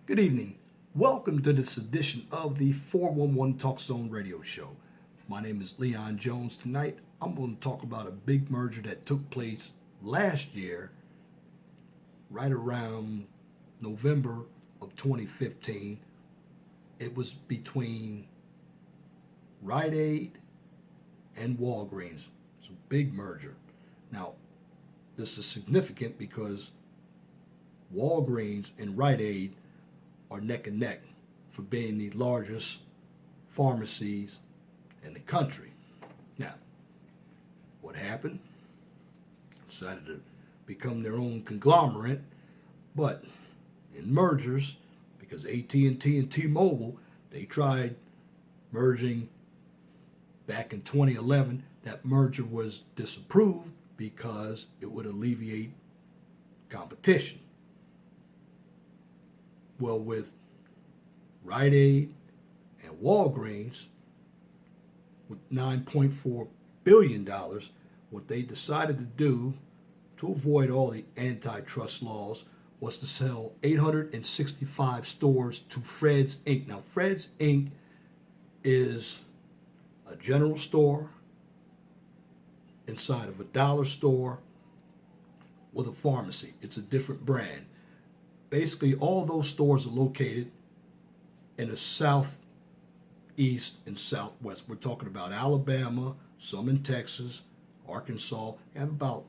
Good evening. Welcome to this edition of the 411 Talk Zone radio show. My name is Leon Jones. Tonight, I'm going to talk about a big merger that took place last year, right around November of 2015. It was between Rite Aid and Walgreens. It's a big merger. Now, this is significant because Walgreens and Rite Aid are neck and neck for being the largest pharmacies in the country. Now, what happened? Decided to become their own conglomerate, but in mergers, because AT&T and T-Mobile, they tried merging back in 2011. That merger was disapproved because it would alleviate competition. Well, with Rite Aid and Walgreens, with $9.4 billion, what they decided to do to avoid all the antitrust laws was to sell 865 stores to Fred's Inc. Now, Fred's Inc. is a general store inside of a dollar store with a pharmacy. It's a different brand. Basically, all those stores are located in the southeast and southwest. We're talking about Alabama, some in Texas, Arkansas. They have about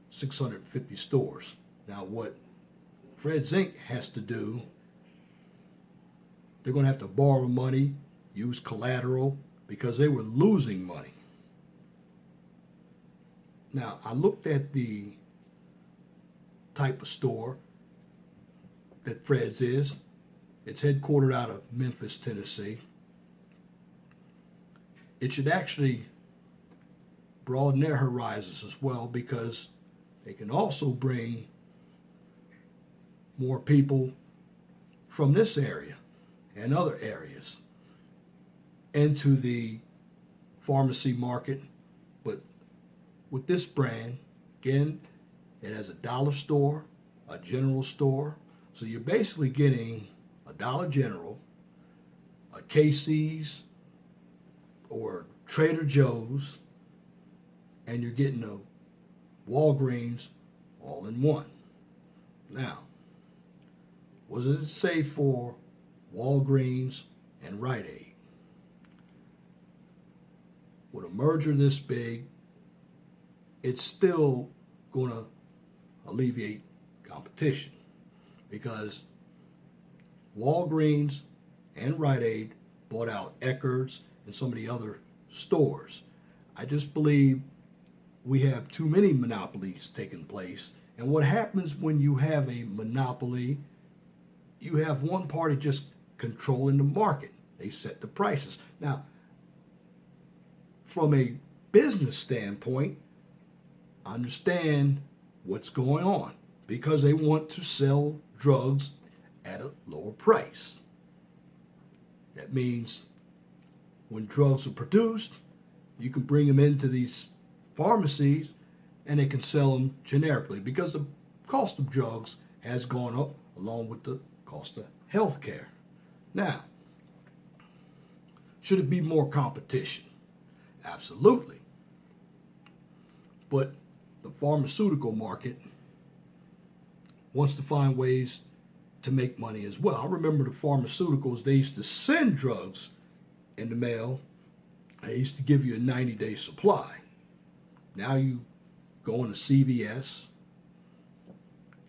650 stores. Now, what Fred's Inc. has to do, they're going to have to borrow money, use collateral, because they were losing money. Now, I looked at the type of store that Fred's is. It's headquartered out of Memphis, Tennessee. It should actually broaden their horizons as well, because they can also bring more people from this area and other areas into the pharmacy market. But with this brand, again, it has a dollar store, a general store. So you're basically getting a Dollar General, a Casey's, or Trader Joe's, and you're getting a Walgreens all in one. Now, what does it say for Walgreens and Rite Aid? With a merger this big, it's still going to alleviate competition, because Walgreens and Rite Aid bought out Eckerd's and some of the other stores. I just believe we have too many monopolies taking place. And what happens when you have a monopoly, you have one party just controlling the market. They set the prices. Now, from a business standpoint, I understand what's going on, because they want to sell drugs at a lower price. That means when drugs are produced, you can bring them into these pharmacies and they can sell them generically, because the cost of drugs has gone up along with the cost of health care. Now, should it be more competition? Absolutely. But the pharmaceutical market wants to find ways to make money as well. I remember the pharmaceuticals, they used to send drugs in the mail. They used to give you a 90-day supply. Now you go into CVS,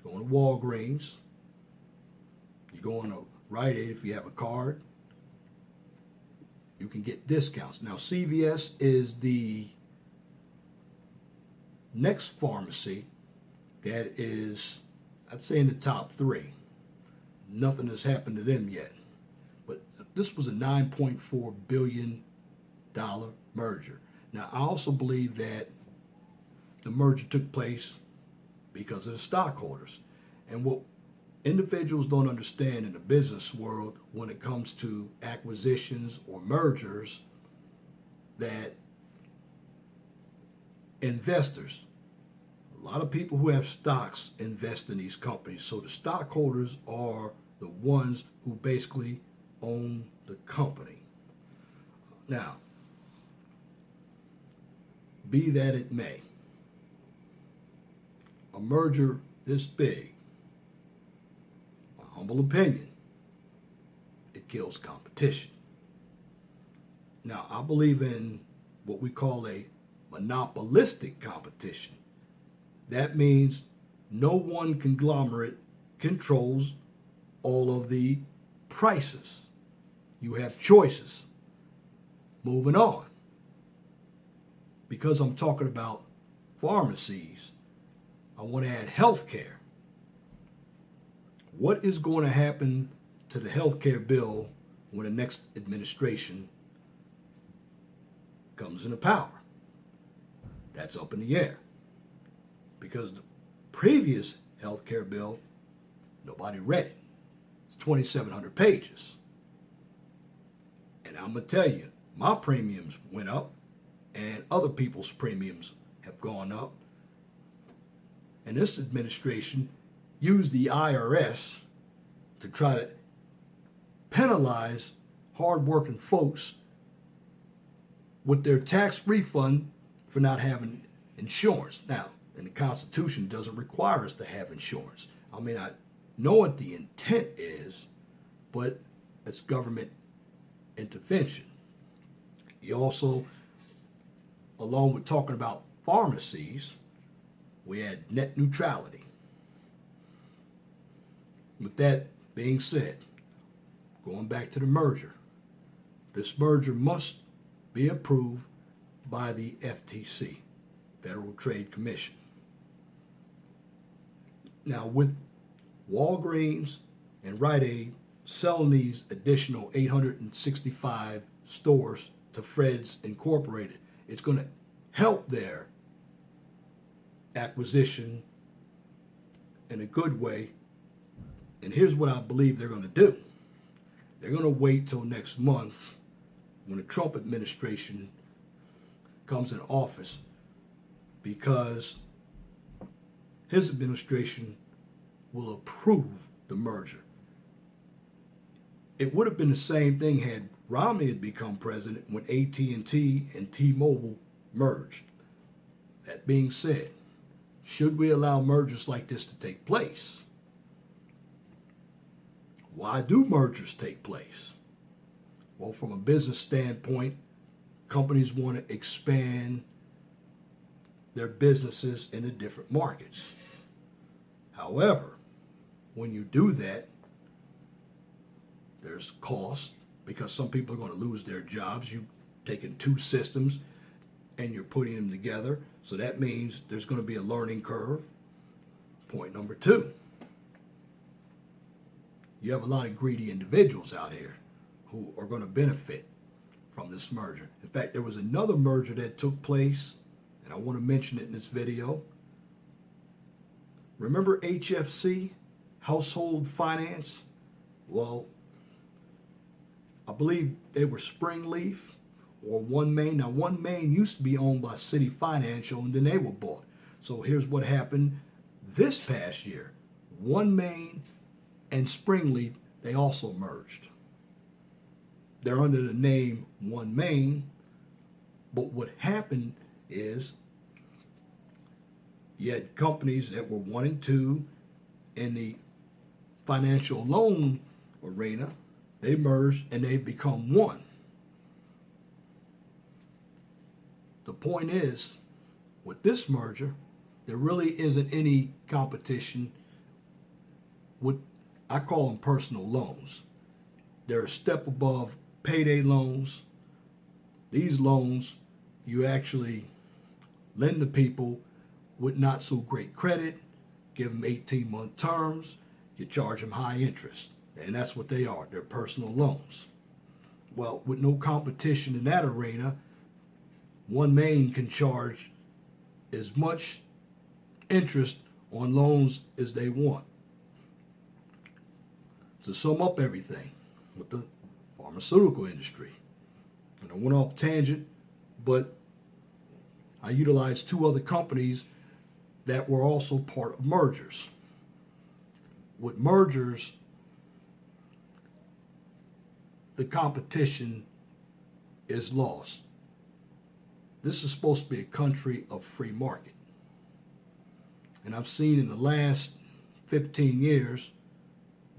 go into Walgreens, you go into Rite Aid if you have a card, you can get discounts. Now, CVS is the next pharmacy that is, I'd say, in the top three. Nothing has happened to them yet. But this was a $9.4 billion merger. Now, I also believe that the merger took place because of the stockholders. And what individuals don't understand in the business world when it comes to acquisitions or mergers, that investors, a lot of people who have stocks invest in these companies. So the stockholders are the ones who basically own the company. Now, be that it may, a merger this big, my humble opinion, it kills competition. Now, I believe in what we call a monopolistic competition. That means no one conglomerate controls all of the prices. You have choices. Moving on. Because I'm talking about pharmacies, I want to add healthcare. What is going to happen to the healthcare bill when the next administration comes into power? That's up in the air. Because the previous healthcare bill, nobody read it. It's 2,700 pages. And I'm going to tell you, my premiums went up and other people's premiums have gone up. And this administration used the IRS to try to penalize hardworking folks with their tax refund for not having insurance. Now, and the Constitution doesn't require us to have insurance. I mean, I know what the intent is, but it's government intervention. You also, along with talking about pharmacies, we had net neutrality. With that being said, going back to the merger, this merger must be approved by the FTC, Federal Trade Commission. Now, with Walgreens and Rite selling these additional 865 stores to Fred's Incorporated, it's going to help their acquisition in a good way. And here's what I believe they're going to do. They're going to wait till next month when the Trump administration comes in office, because his administration will approve the merger. It would have been the same thing had Romney had become president when AT&T and T-Mobile merged. That being said, should we allow mergers like this to take place? Why do mergers take place? Well, from a business standpoint, companies want to expand their businesses into different markets. However, when you do that, there's cost, because some people are going to lose their jobs. You've taken two systems and you're putting them together. So that means there's going to be a learning curve. Point number two, you have a lot of greedy individuals out here who are going to benefit from this merger. In fact, there was another merger that took place, and I want to mention it in this video. Remember HFC, Household Finance? Well, I believe they were Springleaf or One Main. Now, One Main used to be owned by City Financial, and then they were bought. So here's what happened this past year. One Main and Springleaf, they also merged. They're under the name One Main, but what happened is you had companies that were 1 and 2 in the financial loan arena. They merged and they've become one. The point is, with this merger, there really isn't any competition with, I call them personal loans. They're a step above payday loans. These loans, you actually lend to people with not so great credit, give them 18-month terms, you charge them high interest. And that's what they are. They're personal loans. Well, with no competition in that arena, One Main can charge as much interest on loans as they want. To sum up everything with the pharmaceutical industry, and I went off tangent, but I utilized two other companies that were also part of mergers. With mergers, the competition is lost. This is supposed to be a country of free market. And I've seen in the last 15 years,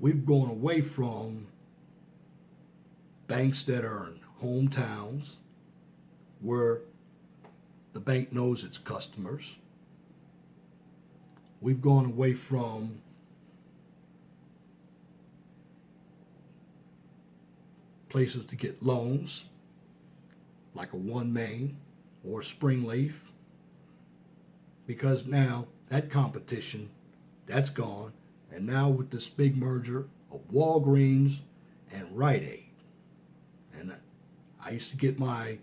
we've gone away from banks that are in hometowns where the bank knows its customers. We've gone away from places to get loans like a One Main or Springleaf, because now that competition, that's gone. And now with this big merger of Walgreens and Rite Aid, and I used to get my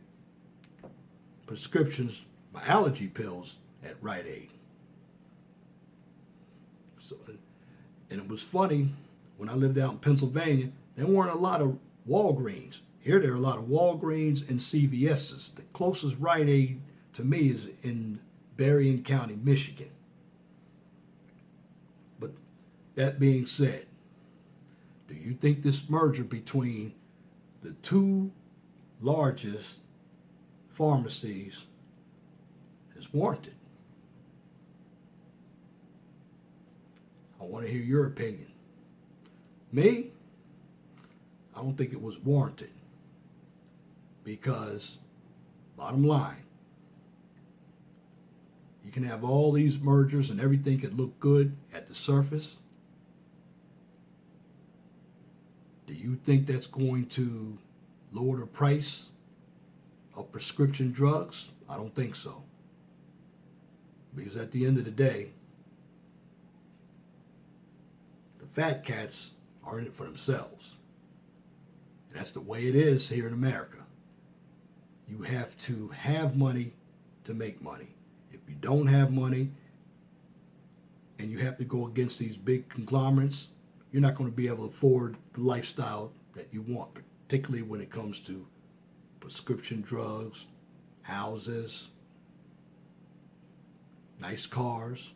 prescriptions, my allergy pills at Rite Aid. So, and it was funny, when I lived out in Pennsylvania, there weren't a lot of Walgreens. Here there are a lot of Walgreens and CVS's. The closest Rite Aid to me is in Berrien County, Michigan. But that being said, do you think this merger between the two largest pharmacies is warranted? I want to hear your opinion. Me, I don't think it was warranted, because bottom line, you can have all these mergers and everything could look good at the surface. Do you think that's going to lower the price of prescription drugs? I don't think so. Because at the end of the day, the fat cats are in it for themselves. And that's the way it is here in America. You have to have money to make money. If you don't have money and you have to go against these big conglomerates, you're not going to be able to afford the lifestyle that you want, particularly when it comes to prescription drugs, houses, nice cars.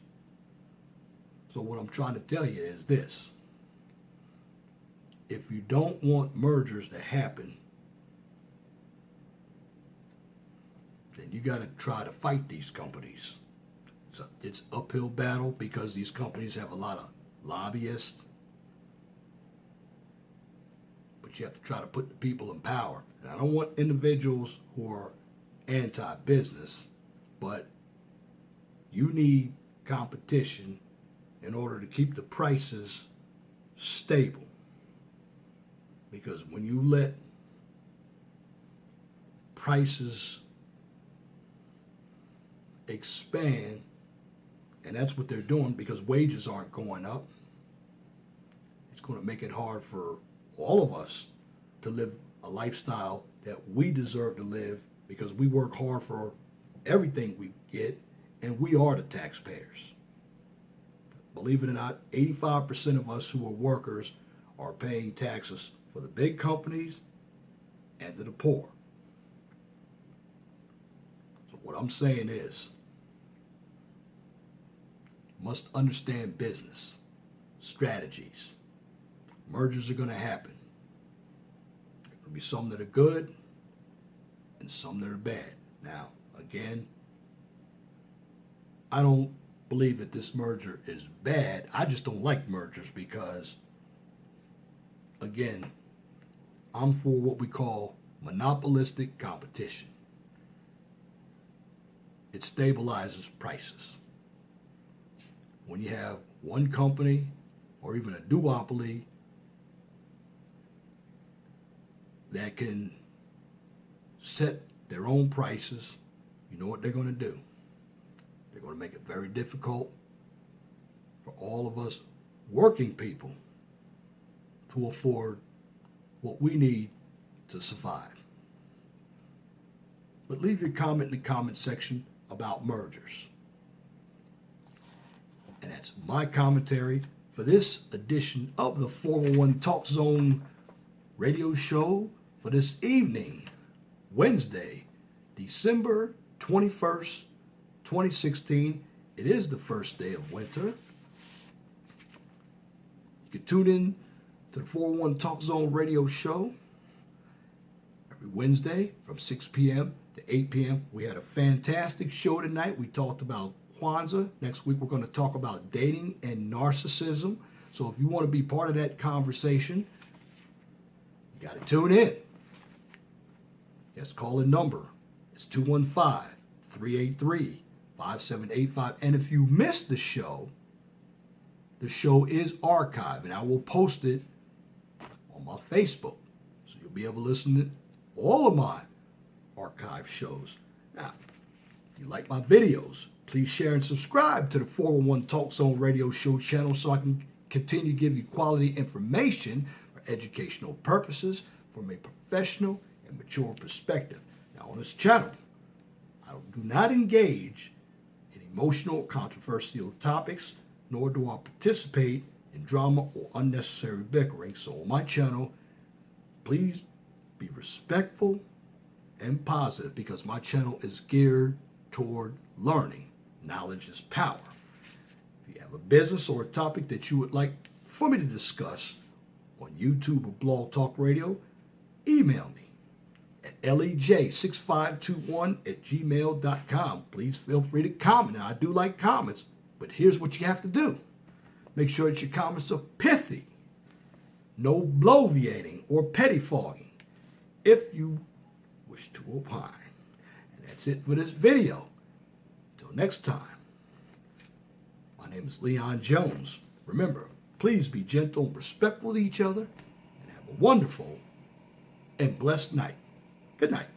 So what I'm trying to tell you is this. If you don't want mergers to happen, then you got to try to fight these companies. It's uphill battle because these companies have a lot of lobbyists. But you have to try to put the people in power. And I don't want individuals who are anti-business, but you need competition in order to keep the prices stable. Because when you let prices expand, and that's what they're doing because wages aren't going up, it's going to make it hard for all of us to live a lifestyle that we deserve to live, because we work hard for everything we get, and we are the taxpayers. Believe it or not, 85% of us who are workers are paying taxes for the big companies and to the poor. So what I'm saying is, must understand business, strategies. Mergers are going to happen. There are going to be some that are good and some that are bad. Now, again, I don't believe that this merger is bad. I just don't like mergers because, again, I'm for what we call monopolistic competition. It stabilizes prices. When you have one company or even a duopoly that can set their own prices, you know what they're going to do? They're going to make it very difficult for all of us working people to afford what we need to survive. But leave your comment in the comment section about mergers. And that's my commentary for this edition of the 411 Talk Zone radio show for this evening, Wednesday, December 21st, 2016. It is the first day of winter. You can tune in to the 411 Talk Zone radio show every Wednesday from 6 p.m. to 8 p.m. We had a fantastic show tonight. We talked about Kwanzaa. Next week, we're going to talk about dating and narcissism. So if you want to be part of that conversation, you got to tune in. Just call a number. It's 215-383-5785. And if you missed the show is archived, and I will post it on my Facebook. So you'll be able to listen to all of my archive shows. Now, if you like my videos, please share and subscribe to the 411 Talk Zone Radio Show channel so I can continue to give you quality information for educational purposes from a professional and mature perspective. Now, on this channel, I do not engage in emotional or controversial topics, nor do I participate in drama or unnecessary bickering. So on my channel, please be respectful and positive, because my channel is geared toward learning. Knowledge is power. If you have a business or a topic that you would like for me to discuss on YouTube or Blog Talk Radio, email me at lej6521@gmail.com. Please feel free to comment. Now, I do like comments, but here's what you have to do. Make sure that your comments are pithy, no bloviating or pettifogging, if you wish to opine. And that's it for this video. Until next time, my name is Leon Jones. Remember, please be gentle and respectful to each other, and have a wonderful and blessed night. Good night.